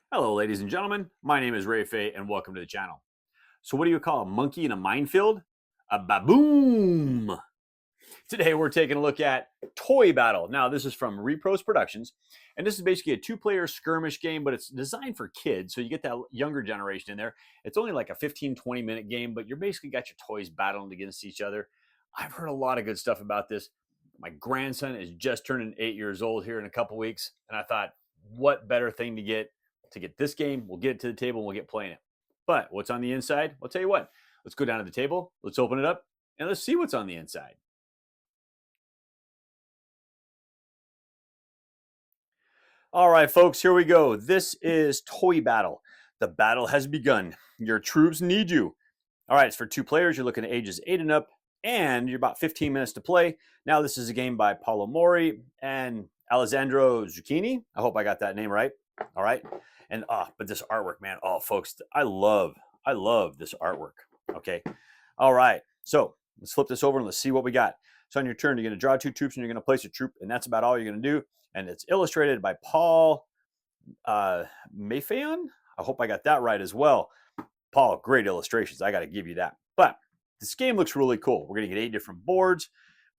Hello, ladies and gentlemen. My name is Phay, and welcome to the channel. So, what do you call a monkey in a minefield? A baboom. Today, we're taking a look at Toy Battle. Now, this is from Repros Productions, and this is basically a two-player skirmish game, but it's designed for kids, so you get that younger generation in there. It's only like a 15, 20-minute game, but you're basically got your toys battling against each other. I've heard a lot of good stuff about this. My grandson is just turning 8 years old here in a couple weeks, and I thought, what better thing to get this game? We'll get it to the table and we'll get playing it. But what's on the inside? I'll tell you what. Let's go down to the table. Let's open it up and let's see what's on the inside. All right, folks, here we go. This is Toy Battle. The battle has begun. Your troops need you. All right, it's for two players. You're looking at ages 8 and up, and you're about 15 minutes to play. Now, this is a game by Paulo Mori and Alessandro Zucchini. I hope I got that name right. All right. And but this artwork, man. Oh, folks, I love this artwork. Okay. All right. So let's flip this over and let's see what we got. So on your turn, you're going to draw two troops and you're going to place a troop, and that's about all you're going to do. And it's illustrated by Paul Mayfayon. I hope I got that right as well. Paul, great illustrations. I got to give you that. But this game looks really cool. We're going to get 8 different boards.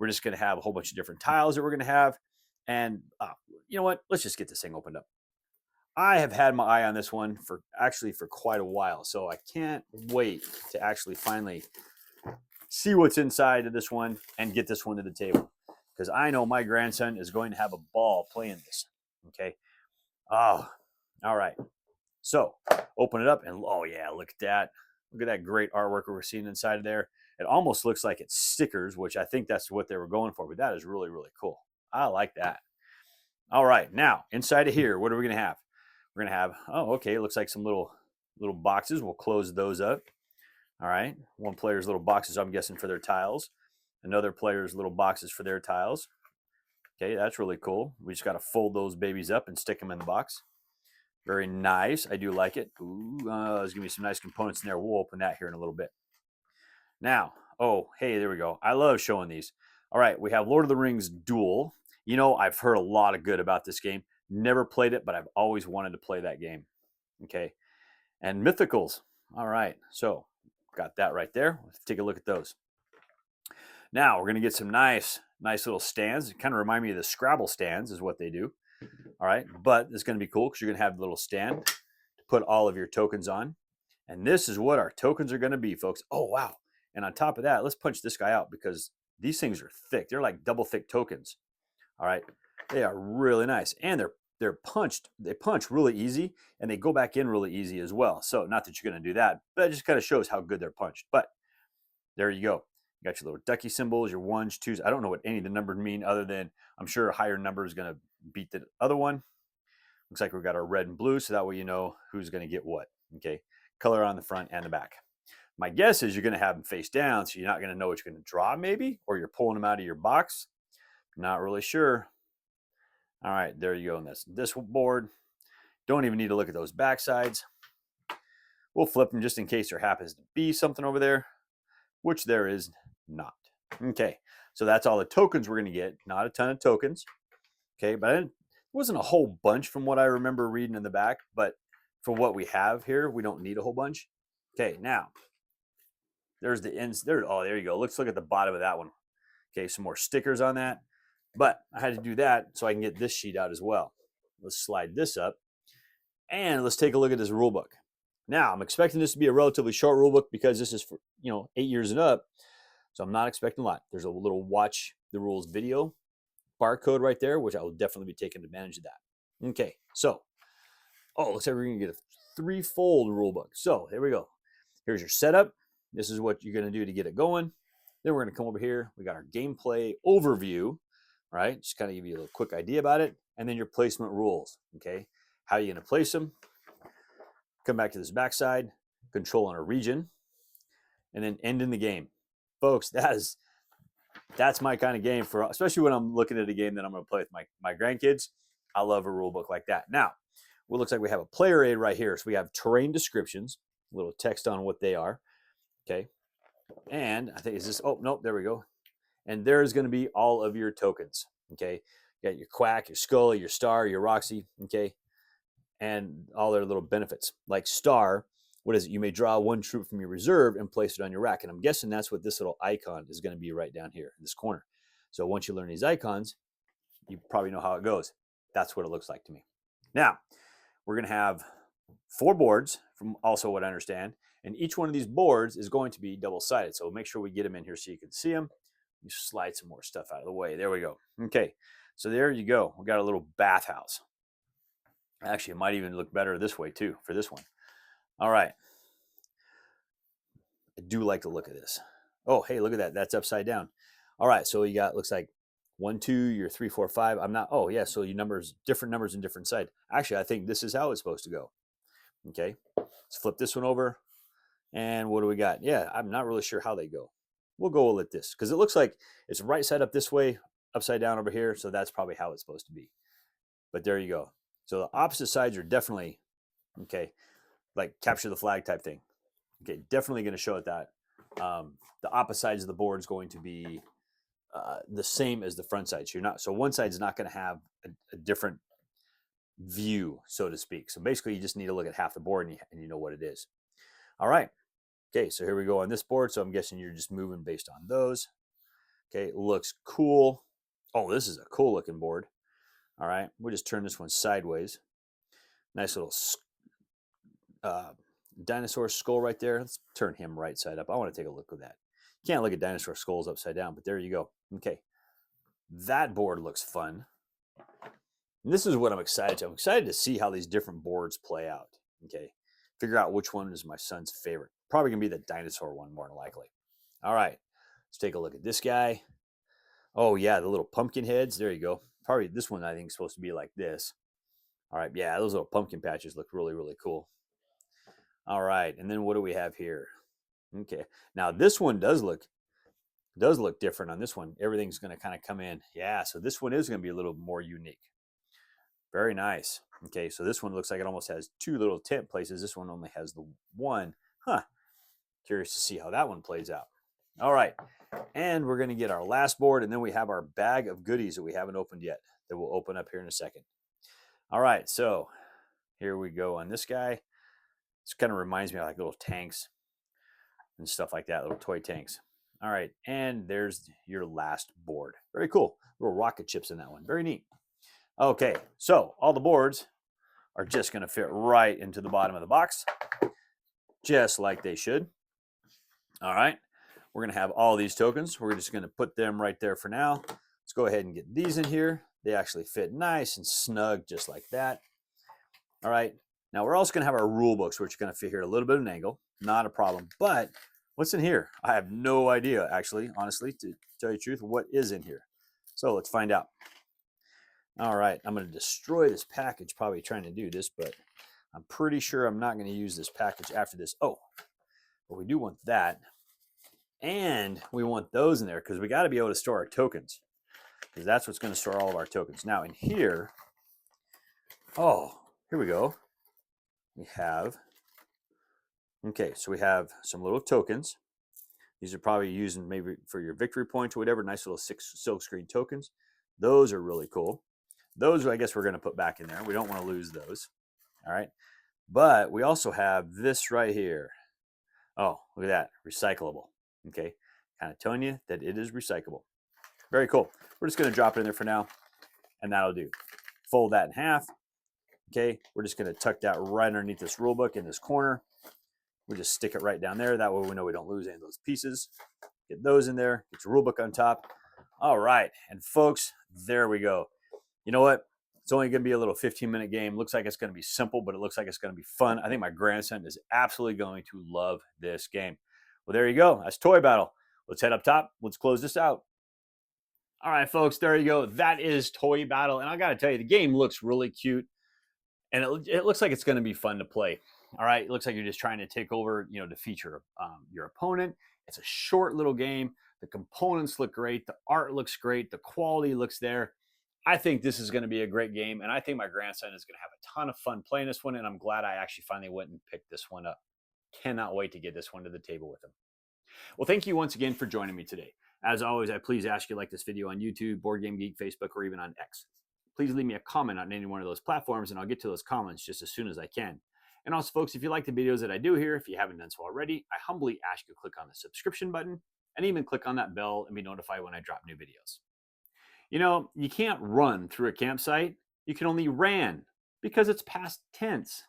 We're just going to have a whole bunch of different tiles that we're going to have. And you know what? Let's just get this thing opened up. I have had my eye on this one for quite a while. So I can't wait to actually finally see what's inside of this one and get this one to the table. Because I know my grandson is going to have a ball playing this. Okay. Oh, all right. So open it up and oh yeah, look at that. Look at that great artwork we're seeing inside of there. It almost looks like it's stickers, which I think that's what they were going for, but that is really, really cool. I like that. All right, now inside of here, what are we gonna have? We're gonna have, oh, okay, it looks like some little boxes. We'll close those up. All right, one player's little boxes, I'm guessing, for their tiles. Another player's little boxes for their tiles. Okay, that's really cool. We just gotta fold those babies up and stick them in the box. Very nice. I do like it. Ooh, there's going to be some nice components in there. We'll open that here in a little bit. Now, oh, hey, there we go. I love showing these. All right, we have Lord of the Rings Duel. You know, I've heard a lot of good about this game. Never played it, but I've always wanted to play that game. Okay. And Mythicals. All right, so got that right there. Let's take a look at those. Now, we're going to get some nice little stands. It kind of remind me of the Scrabble stands is what they do. All right, but it's going to be cool because you're going to have a little stand to put all of your tokens on. And this is what our tokens are going to be, folks. Oh, wow. And on top of that, let's punch this guy out because these things are thick. They're like double thick tokens. All right. They are really nice. And they punch really easy and they go back in really easy as well. So not that you're going to do that, but it just kind of shows how good they're punched. But there you go. You got your little ducky symbols, your ones, twos. I don't know what any of the numbers mean other than I'm sure a higher number is going to beat the other one. Looks like we've got our red and blue, so that way you know who's going to get what. Okay, color on the front and the back. My guess is you're going to have them face down, so you're not going to know what you're going to draw, maybe, or you're pulling them out of your box. Not really sure. All right, there you go. And that's this board. Don't even need to look at those back sides. We'll flip them just in case there happens to be something over there, which there is not. Okay, so that's all the tokens we're going to get. Not a ton of tokens. Okay, but it wasn't a whole bunch from what I remember reading in the back, but for what we have here, we don't need a whole bunch. Okay, now there's the ends. There, oh, there you go. Let's look at the bottom of that one. Okay, some more stickers on that. But I had to do that so I can get this sheet out as well. Let's slide this up. And let's take a look at this rule book. Now, I'm expecting this to be a relatively short rule book because this is for, 8 years and up. So I'm not expecting a lot. There's a little watch the rules video barcode right there, which I will definitely be taking advantage of that. Okay, so, looks like we're going to get a 3-fold rule book. So there we go. Here's your setup. This is what you're going to do to get it going. Then we're going to come over here. We got our gameplay overview, right? Just kind of give you a little quick idea about it. And then your placement rules, okay? How are you going to place them? Come back to this backside, control on a region, and then end in the game. Folks, that's my kind of game for, especially when I'm looking at a game that I'm going to play with my grandkids. I love a rule book like that. Now, it looks like we have a player aid right here. So we have terrain descriptions, a little text on what they are. Okay. And I think is this, oh, nope, there we go. And there's going to be all of your tokens. Okay. You got your quack, your skull, your star, your Roxy. Okay. and all their little benefits. Like star, what is it? You may draw one troop from your reserve and place it on your rack. And I'm guessing that's what this little icon is going to be right down here in this corner. So once you learn these icons, you probably know how it goes. That's what it looks like to me. Now, we're going to have 4 boards from also what I understand. And each one of these boards is going to be double-sided. So make sure we get them in here so you can see them. You slide some more stuff out of the way. There we go. Okay, so there you go. We got a little bathhouse. Actually, it might even look better this way too for this one. All right. I do like the look of this. Oh, hey, look at that. That's upside down. All right, so you got, looks like 1, 2, you're 3, 4, 5. I'm not, oh yeah, so you different numbers in different side. Actually, I think this is how it's supposed to go. Okay, let's flip this one over. And what do we got? Yeah, I'm not really sure how they go. We'll go with this because it looks like it's right side up this way, upside down over here. So that's probably how it's supposed to be. But there you go. So the opposite sides are definitely, okay, like capture the flag type thing. Okay, definitely going to show it that. The opposite sides of the board is going to be the same as the front side. So you're not, so one side's not going to have a different view, so to speak. So basically you just need to look at half the board and you know what it is. All right. Okay, so here we go on this board. So I'm guessing you're just moving based on those. Okay, looks cool. Oh, this is a cool looking board. All right, we'll just turn this one sideways. Nice little dinosaur skull right there. Let's turn him right side up. I want to take a look at that. You can't look at dinosaur skulls upside down, but there you go. Okay, that board looks fun. And this is what I'm excited to. I'm excited to see how these different boards play out. Okay, figure out which one is my son's favorite. Probably gonna be the dinosaur one more than likely. All right, let's take a look at this guy. Oh yeah, the little pumpkin heads. There you go. Probably this one I think is supposed to be like this. All right, yeah, those little pumpkin patches look really, really cool. All right, and then what do we have here? Okay, now this one does look different on this one. Everything's going to kind of come in. Yeah, so this one is going to be a little more unique. Very nice. Okay, so this one looks like it almost has 2 little tent places. This one only has the one. Huh. Curious to see how that one plays out. All right, and we're going to get our last board, and then we have our bag of goodies that we haven't opened yet that we'll open up here in a second. All right, so here we go on this guy. This kind of reminds me of like little tanks and stuff like that, little toy tanks. All right, and there's your last board. Very cool. Little rocket chips in that one. Very neat. Okay, so all the boards are just going to fit right into the bottom of the box, just like they should. All right, we're going to have all these tokens. We're just going to put them right there for now. Let's go ahead and get these in here. They actually fit nice and snug, just like that. All right, now we're also going to have our rule books, which are going to fit here a little bit of an angle. Not a problem, but what's in here? I have no idea, actually, honestly, to tell you the truth, what is in here. So let's find out. All right, I'm going to destroy this package, probably trying to do this, but I'm pretty sure I'm not going to use this package after this. Oh, but we do want that. And we want those in there because we got to be able to store our tokens, because that's what's going to store all of our tokens. Now in here, oh, here we go. We have, okay, so we have some little tokens. These are probably using maybe for your victory points or whatever. Nice little silk screen tokens. Those are really cool. Those, I guess, we're going to put back in there. We don't want to lose those. All right. But we also have this right here. Oh, look at that. Recyclable. Okay. Kind of telling you that it is recyclable. Very cool. We're just going to drop it in there for now, and that'll do. Fold that in half. Okay. We're just going to tuck that right underneath this rule book in this corner. We just stick it right down there. That way we know we don't lose any of those pieces. Get those in there. Get your rule book on top. All right. And folks, there we go. You know what? It's only going to be a little 15-minute game. Looks like it's going to be simple, but it looks like it's going to be fun. I think my grandson is absolutely going to love this game. Well, there you go. That's Toy Battle. Let's head up top. Let's close this out. All right, folks, there you go. That is Toy Battle. And I got to tell you, the game looks really cute. And it looks like it's going to be fun to play. All right, it looks like you're just trying to take over, defeat your opponent. It's a short little game. The components look great. The art looks great. The quality looks there. I think this is going to be a great game, and I think my grandson is going to have a ton of fun playing this one, and I'm glad I actually finally went and picked this one up. Cannot wait to get this one to the table with him. Well, thank you once again for joining me today. As always, I please ask you to like this video on YouTube, Board Game Geek, Facebook, or even on X. please leave me a comment on any one of those platforms, and I'll get to those comments just as soon as I can. And also, folks, if you like the videos that I do here, if you haven't done so already, I humbly ask you to click on the subscription button and even click on that bell and be notified when I drop new videos. You know, you can't run through a campsite. You can only ran because it's past tense.